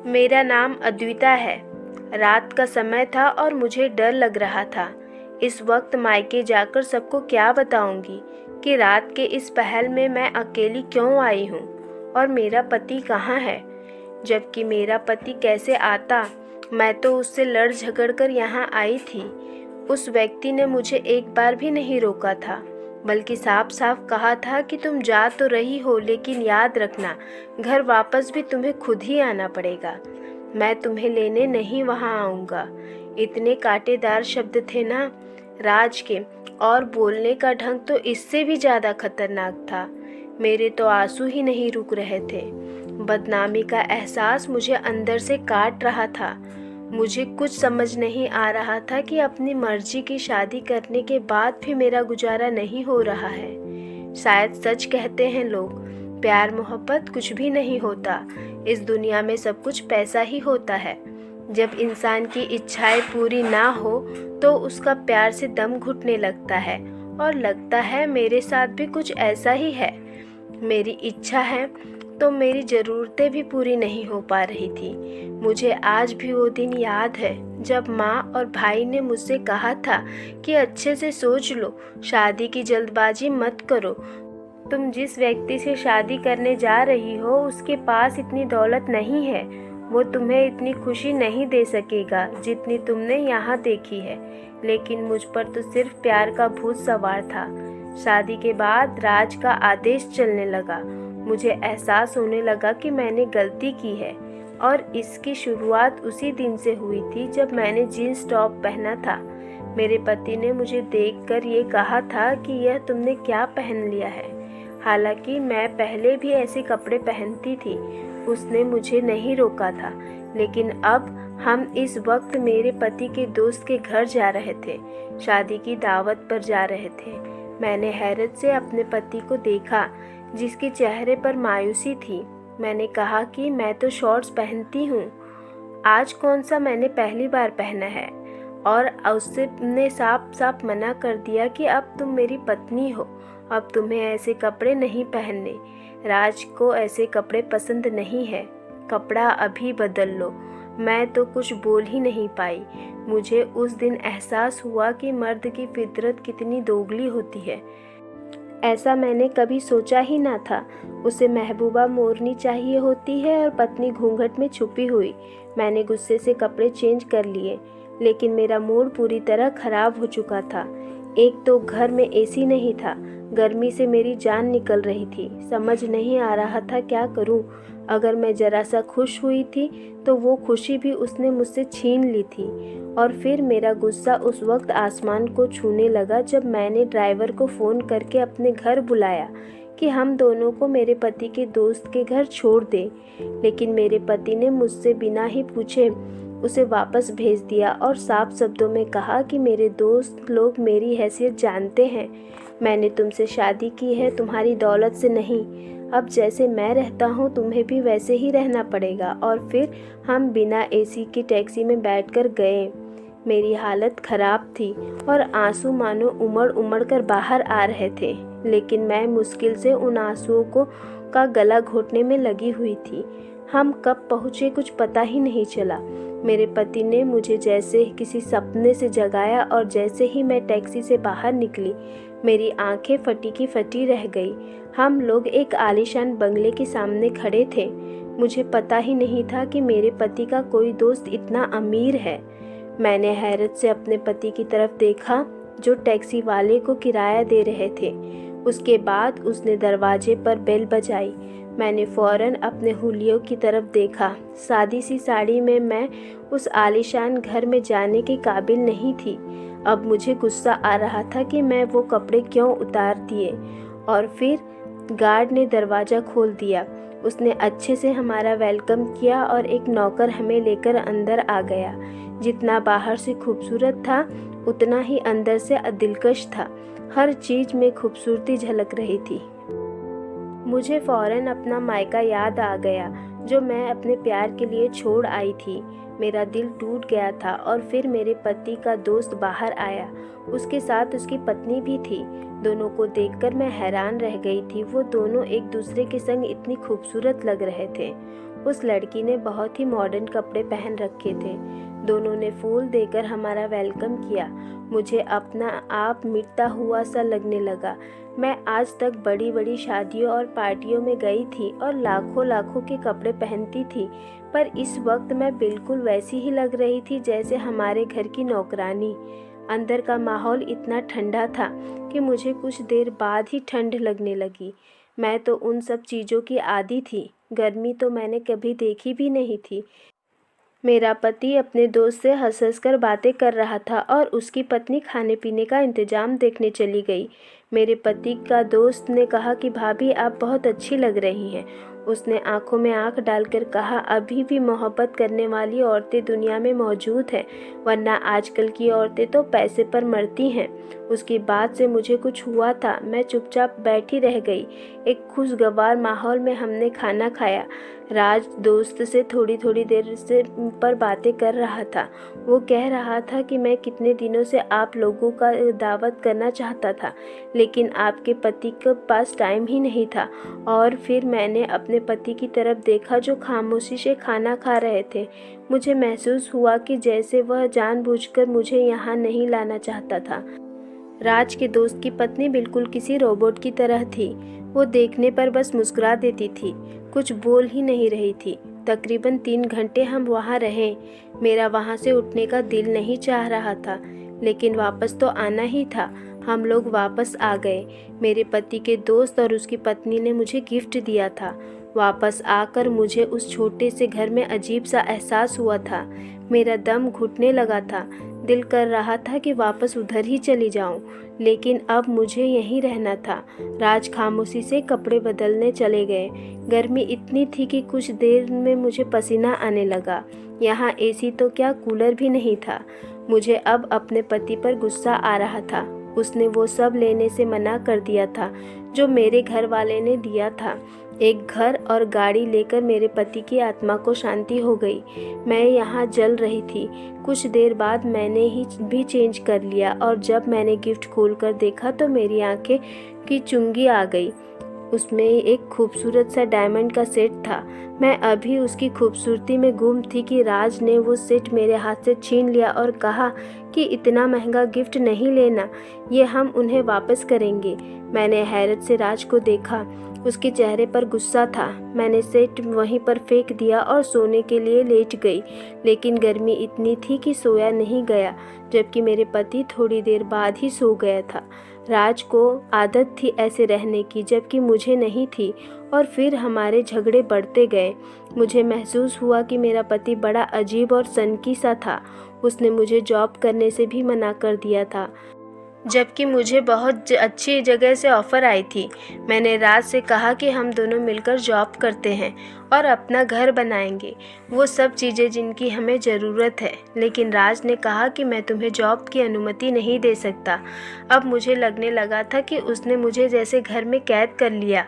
मेरा नाम अद्विता है। रात का समय था और मुझे डर लग रहा था। इस वक्त मायके जाकर सबको क्या बताऊंगी कि रात के इस पहर में मैं अकेली क्यों आई हूँ और मेरा पति कहाँ है। जबकि मेरा पति कैसे आता, मैं तो उससे लड़ झगड़ कर यहाँ आई थी। उस व्यक्ति ने मुझे एक बार भी नहीं रोका था, बल्कि साफ साफ कहा था कि तुम जा तो रही हो, लेकिन याद रखना घर वापस भी तुम्हें खुद ही आना पड़ेगा। मैं तुम्हें लेने नहीं वहाँ आऊँगा। इतने कांटेदार शब्द थे ना राज के, और बोलने का ढंग तो इससे भी ज़्यादा खतरनाक था। मेरे तो आंसू ही नहीं रुक रहे थे। बदनामी का एहसास मुझे अंदर से काट रहा था। मुझे कुछ समझ नहीं आ रहा था कि अपनी मर्जी की शादी करने के बाद भी मेरा गुजारा नहीं हो रहा है। शायद सच कहते हैं लोग, प्यार मोहब्बत कुछ भी नहीं होता। इस दुनिया में सब कुछ पैसा ही होता है। जब इंसान की इच्छाएं पूरी ना हो तो उसका प्यार से दम घुटने लगता है, और लगता है मेरे साथ भी कुछ ऐसा ही है। मेरी इच्छा है तो मेरी ज़रूरतें भी पूरी नहीं हो पा रही थी। मुझे आज भी वो दिन याद है जब माँ और भाई ने मुझसे कहा था कि अच्छे से सोच लो, शादी की जल्दबाजी मत करो। तुम जिस व्यक्ति से शादी करने जा रही हो उसके पास इतनी दौलत नहीं है। वो तुम्हें इतनी खुशी नहीं दे सकेगा जितनी तुमने यहाँ देखी है। लेकिन मुझ पर तो सिर्फ प्यार का भूत सवार था। शादी के बाद राज का आदेश चलने लगा। मुझे एहसास होने लगा कि मैंने गलती की है, और इसकी शुरुआत उसी दिन से हुई थी जब मैंने जीन्स टॉप पहना था। मेरे पति ने मुझे देखकर ये कहा था कि यह तुमने क्या पहन लिया है। हालांकि मैं पहले भी ऐसे कपड़े पहनती थी। उसने मुझे नहीं रोका था, लेकिन अब हम इस वक्त मेरे पति के दोस्त के घर जा रहे थे। शादी की दावत पर जा रहे थे। मैंने हैरत से अपने पति को देखा, जिसके चेहरे पर मायूसी थी। मैंने कहा कि मैं तो शॉर्ट्स पहनती हूँ, आज कौन सा मैंने पहली बार पहना है। और उसने साफ साफ मना कर दिया कि अब तुम मेरी पत्नी हो, अब तुम्हें ऐसे कपड़े नहीं पहनने। राज को ऐसे कपड़े पसंद नहीं है, कपड़ा अभी बदल लो। मैं तो कुछ बोल ही नहीं पाई। मुझे उस दिन एहसास हुआ कि मर्द की फितरत कितनी दोगली होती है। ऐसा मैंने कभी सोचा ही ना था। उसे महबूबा मोरनी चाहिए होती है और पत्नी घूंघट में छुपी हुई। मैंने गुस्से से कपड़े चेंज कर लिए, लेकिन मेरा मूड पूरी तरह खराब हो चुका था। एक तो घर में एसी नहीं था, गर्मी से मेरी जान निकल रही थी। समझ नहीं आ रहा था क्या करूं। अगर मैं जरा सा खुश हुई थी तो वो खुशी भी उसने मुझसे छीन ली थी। और फिर मेरा गुस्सा उस वक्त आसमान को छूने लगा जब मैंने ड्राइवर को फ़ोन करके अपने घर बुलाया कि हम दोनों को मेरे पति के दोस्त के घर छोड़ दे। लेकिन मेरे पति ने मुझसे बिना ही पूछे उसे वापस भेज दिया और साफ शब्दों में कहा कि मेरे दोस्त लोग मेरी हैसियत जानते हैं। मैंने तुमसे शादी की है, तुम्हारी दौलत से नहीं। अब जैसे मैं रहता हूँ तुम्हें भी वैसे ही रहना पड़ेगा। और फिर हम बिना एसी की टैक्सी में बैठकर गए। मेरी हालत ख़राब थी और आंसू मानो उमड़ उमड़ कर बाहर आ रहे थे, लेकिन मैं मुश्किल से उन आंसुओं का गला घोटने में लगी हुई थी। हम कब पहुँचे कुछ पता ही नहीं चला। मेरे पति ने मुझे जैसे किसी सपने से जगाया, और जैसे ही मैं टैक्सी से बाहर निकली मेरी आंखें फटी की फटी रह गई। हम लोग एक आलीशान बंगले के सामने खड़े थे। मुझे पता ही नहीं था कि मेरे पति का कोई दोस्त इतना अमीर है। मैंने हैरत से अपने पति की तरफ देखा जो टैक्सी वाले को किराया दे रहे थे। उसके बाद उसने दरवाजे पर बेल बजाई। मैंने फ़ौरन अपने हुलियों की तरफ देखा। सादी सी साड़ी में मैं उस आलीशान घर में जाने के काबिल नहीं थी। अब मुझे गुस्सा आ रहा था कि मैं वो कपड़े क्यों उतार दिए। और फिर गार्ड ने दरवाज़ा खोल दिया। उसने अच्छे से हमारा वेलकम किया और एक नौकर हमें लेकर अंदर आ गया। जितना बाहर से खूबसूरत था उतना ही अंदर से दिलकश था। हर चीज़ में खूबसूरती झलक रही थी। मुझे फ़ौरन अपना मायका याद आ गया जो मैं अपने प्यार के लिए छोड़ आई थी। मेरा दिल टूट गया था। और फिर मेरे पति का दोस्त बाहर आया, उसके साथ उसकी पत्नी भी थी। दोनों को देखकर मैं हैरान रह गई थी। वो दोनों एक दूसरे के संग इतनी खूबसूरत लग रहे थे। उस लड़की ने बहुत ही मॉडर्न कपड़े पहन रखे थे। दोनों ने फूल देकर हमारा वेलकम किया। मुझे अपना आप मिटता हुआ सा लगने लगा। मैं आज तक बड़ी बड़ी शादियों और पार्टियों में गई थी और लाखों लाखों के कपड़े पहनती थी, पर इस वक्त मैं बिल्कुल वैसी ही लग रही थी जैसे हमारे घर की नौकरानी। अंदर का माहौल इतना ठंडा था कि मुझे कुछ देर बाद ही ठंड लगने लगी। मैं तो उन सब चीज़ों की आदी थी। गर्मी तो मैंने कभी देखी भी नहीं थी। मेरा पति अपने दोस्त से हंस कर बातें कर रहा था और उसकी पत्नी खाने पीने का इंतजाम देखने चली गई। मेरे पति का दोस्त ने कहा कि भाभी आप बहुत अच्छी लग रही हैं। उसने आंखों में आंख डालकर कहा, अभी भी मोहब्बत करने वाली औरतें दुनिया में मौजूद हैं, वरना आजकल की औरतें तो पैसे पर मरती हैं। उसकी बात से मुझे कुछ हुआ था। मैं चुपचाप बैठी रह गई। एक खुशगवार माहौल में हमने खाना खाया। राज दोस्त से थोड़ी थोड़ी देर से पर बातें कर रहा था। वो कह रहा था कि मैं कितने दिनों से आप लोगों का दावत करना चाहता था, लेकिन आपके पति के पास टाइम ही नहीं था। और फिर मैंने अपने पति की तरफ देखा जो खामोशी से खाना खा रहे थे। मुझे महसूस हुआ कि जैसे वह जानबूझकर मुझे यहाँ नहीं लाना चाहता था। राज के दोस्त की पत्नी बिल्कुल किसी रोबोट की तरह थी। वो देखने पर बस मुस्कुरा देती थी, कुछ बोल ही नहीं रही थी। तकरीबन 3 घंटे हम वहाँ रहे। मेरा वहाँ से उठने का दिल नहीं चाह रहा था, लेकिन वापस तो आना ही था। हम लोग वापस आ गए। मेरे पति के दोस्त और उसकी पत्नी ने मुझे गिफ्ट दिया था। वापस आकर मुझे उस छोटे से घर में अजीब सा एहसास हुआ था। मेरा दम घुटने लगा था। दिल कर रहा था कि वापस उधर ही चली जाऊं, लेकिन अब मुझे यहीं रहना था। राज खामोशी से कपड़े बदलने चले गए। गर्मी इतनी थी कि कुछ देर में मुझे पसीना आने लगा। यहाँ एसी तो क्या, कूलर भी नहीं था। मुझे अब अपने पति पर गुस्सा आ रहा था। उसने वो सब लेने से मना कर दिया था जो मेरे घर वाले ने दिया था। एक घर और गाड़ी लेकर मेरे पति की आत्मा को शांति हो गई। मैं यहाँ जल रही थी। कुछ देर बाद मैंने ही भी चेंज कर लिया और जब मैंने गिफ्ट खोलकर देखा तो मेरी आंखें की चुंगी आ गई। उसमें एक खूबसूरत सा डायमंड का सेट था। मैं अभी उसकी खूबसूरती में गुम थी कि राज ने वो सेट मेरे हाथ से छीन लिया और कहा कि इतना महंगा गिफ्ट नहीं लेना, ये हम उन्हें वापस करेंगे। मैंने हैरत से राज को देखा। उसके चेहरे पर गुस्सा था। मैंने सेट वहीं पर फेंक दिया और सोने के लिए लेट गई, लेकिन गर्मी इतनी थी कि सोया नहीं गया, जबकि मेरे पति थोड़ी देर बाद ही सो गया था। राज को आदत थी ऐसे रहने की, जबकि मुझे नहीं थी, और फिर हमारे झगड़े बढ़ते गए। मुझे महसूस हुआ कि मेरा पति बड़ा अजीब और सनकी सा था। उसने मुझे जॉब करने से भी मना कर दिया था, जबकि मुझे बहुत अच्छी जगह से ऑफ़र आई थी। मैंने राज से कहा कि हम दोनों मिलकर जॉब करते हैं और अपना घर बनाएंगे, वो सब चीज़ें जिनकी हमें ज़रूरत है, लेकिन राज ने कहा कि मैं तुम्हें जॉब की अनुमति नहीं दे सकता। अब मुझे लगने लगा था कि उसने मुझे जैसे घर में कैद कर लिया।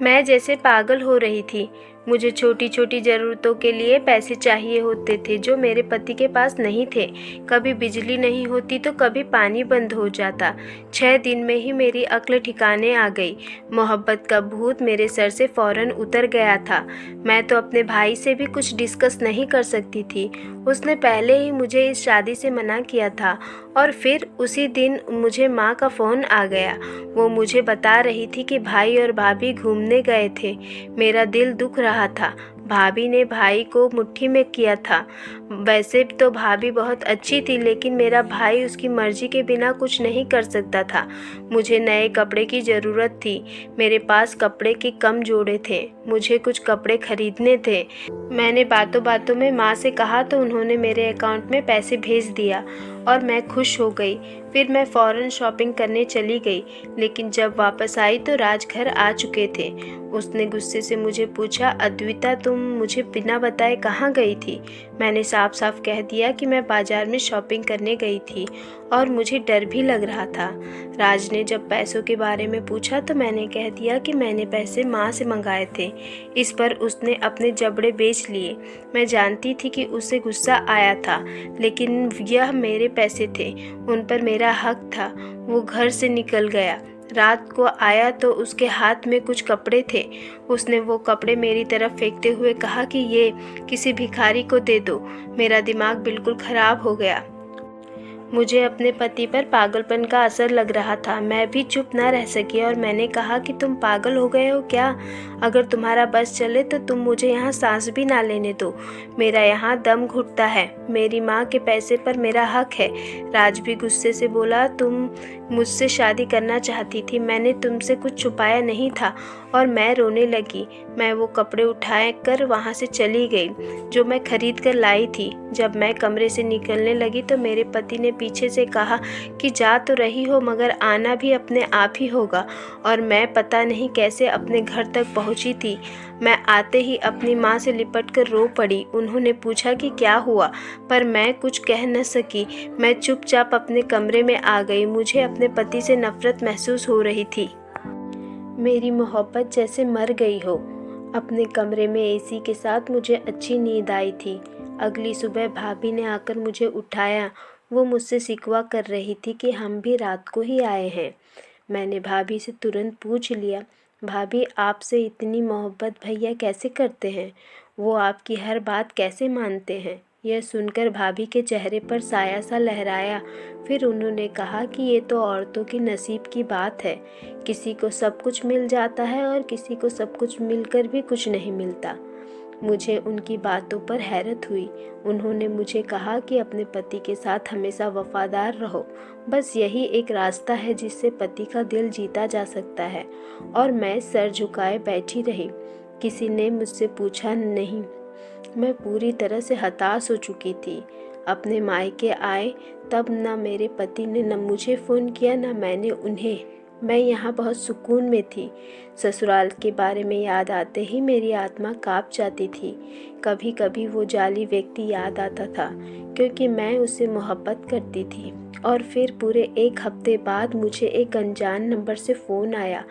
मैं जैसे पागल हो रही थी। मुझे छोटी छोटी ज़रूरतों के लिए पैसे चाहिए होते थे जो मेरे पति के पास नहीं थे। कभी बिजली नहीं होती तो कभी पानी बंद हो जाता। 6 दिन में ही मेरी अक्ल ठिकाने आ गई। मोहब्बत का भूत मेरे सर से फ़ौरन उतर गया था। मैं तो अपने भाई से भी कुछ डिस्कस नहीं कर सकती थी। उसने पहले ही मुझे इस शादी से मना किया था और फिर उसी दिन मुझे माँ का फ़ोन आ गया। वो मुझे बता रही थी कि भाई और भाभी घूमने गए थे। मेरा दिल दुख रहा था। भाभी ने भाई को मुट्ठी में किया था। वैसे तो भाभी बहुत अच्छी थी, लेकिन मेरा भाई उसकी मर्जी के बिना कुछ नहीं कर सकता था। मुझे नए कपड़े की ज़रूरत थी। मेरे पास कपड़े के कम जोड़े थे। मुझे कुछ कपड़े खरीदने थे। मैंने बातों बातों में माँ से कहा तो उन्होंने मेरे अकाउंट में पैसे भेज दिया और मैं खुश हो गई। फिर मैं फ़ौरन शॉपिंग करने चली गई, लेकिन जब वापस आई तो राज घर आ चुके थे। उसने गुस्से से मुझे पूछा, अद्विता तुम मुझे बिना बताए कहाँ गई थी? मैंने साफ साफ कह दिया कि मैं बाज़ार में शॉपिंग करने गई थी और मुझे डर भी लग रहा था। राज ने जब पैसों के बारे में पूछा तो मैंने कह दिया कि मैंने पैसे माँ से मंगाए थे। इस पर उसने अपने जबड़े बेच लिए। मैं जानती थी कि उसे गुस्सा आया था, लेकिन यह मेरे पैसे थे, उन पर मेरा हक था। वो घर से निकल गया। रात को आया तो उसके हाथ में कुछ कपड़े थे। उसने वो कपड़े मेरी तरफ फेंकते हुए कहा कि ये किसी भिखारी को दे दो। मेरा दिमाग बिल्कुल खराब हो गया। मुझे अपने पति पर पागलपन का असर लग रहा था। मैं भी चुप न रह सकी और मैंने कहा कि तुम पागल हो गए हो क्या? अगर तुम्हारा बस चले तो तुम मुझे यहाँ सांस भी ना लेने दो। मेरा यहाँ दम घुटता है। मेरी माँ के पैसे पर मेरा हक है। राज भी गुस्से से बोला, तुम मुझसे शादी करना चाहती थी, मैंने तुमसे कुछ छुपाया नहीं था। और मैं रोने लगी। मैं वो कपड़े उठा कर वहाँ से चली गई जो मैं खरीद कर लाई थी। जब मैं कमरे से निकलने लगी तो मेरे पति ने पीछे से कहा कि जा तो रही हो मगर आना भी अपने आप ही होगा। और मैं पता नहीं कैसे अपने घर तक पहुंची थी। मैं आते ही अपनी माँ से लिपट कर रो पड़ी। उन्होंने पूछा कि क्या हुआ, पर मैं कुछ कह न सकी। मैं चुपचाप अपने कमरे में आ गई। मुझे अपने पति से नफरत महसूस हो रही थी। मेरी मोहब्बत जैसे मर गई हो। अपने कमरे में एसी के साथ मुझे अच्छी नींद आई थी। अगली सुबह भाभी ने आकर मुझे उठाया। वो मुझसे शिकवा कर रही थी कि हम भी रात को ही आए हैं। मैंने भाभी से तुरंत पूछ लिया, भाभी आपसे इतनी मोहब्बत भैया कैसे करते हैं? वो आपकी हर बात कैसे मानते हैं? यह सुनकर भाभी के चेहरे पर साया सा लहराया। फिर उन्होंने कहा कि ये तो औरतों की नसीब की बात है। किसी को सब कुछ मिल जाता है और किसी को सब कुछ मिलकर भी कुछ नहीं मिलता। मुझे उनकी बातों पर हैरत हुई। उन्होंने मुझे कहा कि अपने पति के साथ हमेशा वफादार रहो। बस यही एक रास्ता है जिससे पति का दिल जीता जा सकता है। और मैं सर झुकाए बैठी रही। किसी ने मुझसे पूछा नहीं। मैं पूरी तरह से हताश हो चुकी थी। अपने मायके आए तब न मेरे पति ने न मुझे फ़ोन किया न मैंने उन्हें। मैं यहाँ बहुत सुकून में थी। ससुराल के बारे में याद आते ही मेरी आत्मा काँप जाती थी। कभी कभी वो जाली व्यक्ति याद आता था क्योंकि मैं उससे मोहब्बत करती थी। और फिर पूरे 1 हफ्ते बाद मुझे एक अनजान नंबर से फ़ोन आया।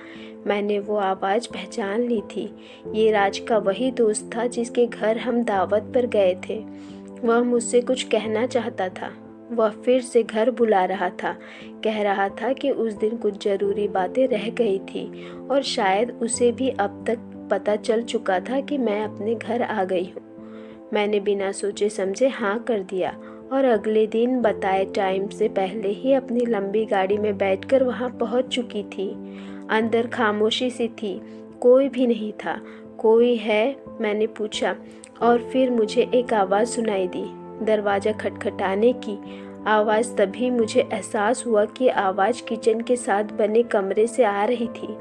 मैंने वो आवाज़ पहचान ली थी। ये राज का वही दोस्त था जिसके घर हम दावत पर गए थे। वह मुझसे कुछ कहना चाहता था। वह फिर से घर बुला रहा था। कह रहा था कि उस दिन कुछ ज़रूरी बातें रह गई थी और शायद उसे भी अब तक पता चल चुका था कि मैं अपने घर आ गई हूँ। मैंने बिना सोचे समझे हाँ कर दिया और अगले दिन बताए टाइम से पहले ही अपनी लंबी गाड़ी में बैठकर वहाँ पहुँच चुकी थी। अंदर खामोशी सी थी। कोई भी नहीं था। कोई है? मैंने पूछा और फिर मुझे एक आवाज़ सुनाई दी, दरवाज़ा खटखटाने की आवाज़। तभी मुझे एहसास हुआ कि आवाज़ किचन के साथ बने कमरे से आ रही थी।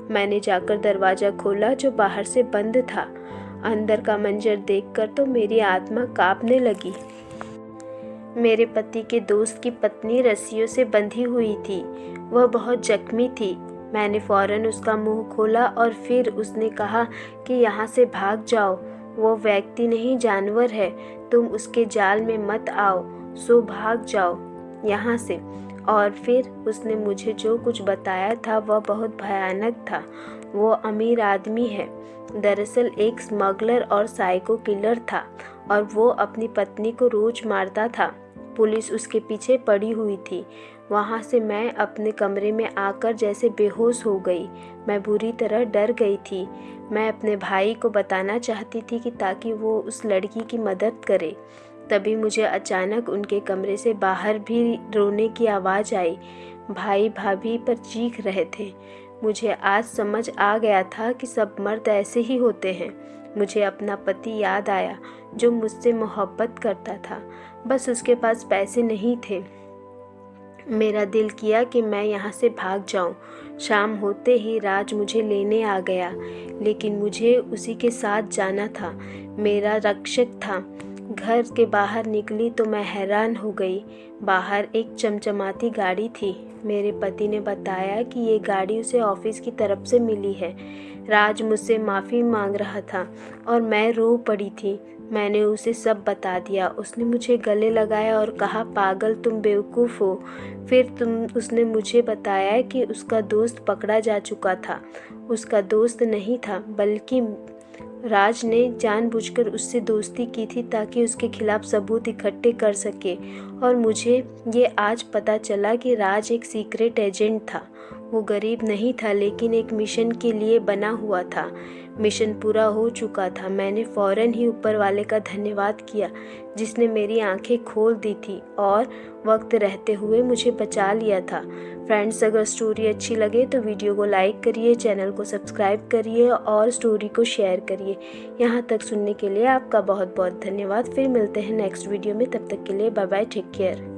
मैंने जाकर दरवाज़ा खोला जो बाहर से बंद था। अंदर का मंजर देखकर तो मेरी आत्मा कांपने लगी। मेरे पति के दोस्त की पत्नी रस्सियों से बंधी हुई थी। वह बहुत जख्मी थी। मैंने फ़ौरन उसका मुंह खोला और फिर उसने कहा कि यहाँ से भाग जाओ। वो व्यक्ति नहीं जानवर है। तुम उसके जाल में मत आओ। सो भाग जाओ यहाँ से। और फिर उसने मुझे जो कुछ बताया था वह बहुत भयानक था। वो अमीर आदमी है। दरअसल एक स्मगलर और साइको किलर था और वो अपनी पत्नी को रोज मारता था। पुलिस उसके पीछे पड़ी हुई थी। वहाँ से मैं अपने कमरे में आकर जैसे बेहोश हो गई। मैं बुरी तरह डर गई थी। मैं अपने भाई को बताना चाहती थी कि ताकि वो उस लड़की की मदद करे। तभी मुझे अचानक उनके कमरे से बाहर भी रोने की आवाज़ आई। भाई भाभी पर चीख रहे थे। मुझे आज समझ आ गया था कि सब मर्द ऐसे ही होते हैं। मुझे अपना पति याद आया जो मुझसे मोहब्बत करता था, बस उसके पास पैसे नहीं थे। मेरा दिल किया कि मैं यहाँ से भाग जाऊँ। शाम होते ही राज मुझे लेने आ गया, लेकिन मुझे उसी के साथ जाना था। मेरा रक्षक था। घर के बाहर निकली तो मैं हैरान हो गई। बाहर एक चमचमाती गाड़ी थी। मेरे पति ने बताया कि ये गाड़ी उसे ऑफिस की तरफ से मिली है। राज मुझसे माफ़ी मांग रहा था और मैं रो पड़ी थी। मैंने उसे सब बता दिया। उसने मुझे गले लगाया और कहा, पागल तुम बेवकूफ़ हो। फिर उसने मुझे बताया कि उसका दोस्त पकड़ा जा चुका था। उसका दोस्त नहीं था बल्कि राज ने जानबूझकर उससे दोस्ती की थी ताकि उसके खिलाफ सबूत इकट्ठे कर सके। और मुझे ये आज पता चला कि राज एक सीक्रेट एजेंट था। वो गरीब नहीं था, लेकिन एक मिशन के लिए बना हुआ था। मिशन पूरा हो चुका था। मैंने फ़ौरन ही ऊपर वाले का धन्यवाद किया, जिसने मेरी आंखें खोल दी थी और वक्त रहते हुए मुझे बचा लिया था। फ्रेंड्स, अगर स्टोरी अच्छी लगे तो वीडियो को लाइक करिए, चैनल को सब्सक्राइब करिए और स्टोरी को शेयर करिए। यहाँ तक सुनने के लिए आपका बहुत बहुत धन्यवाद। फिर मिलते हैं नेक्स्ट वीडियो में। तब तक के लिए बाय बाय, टेक केयर।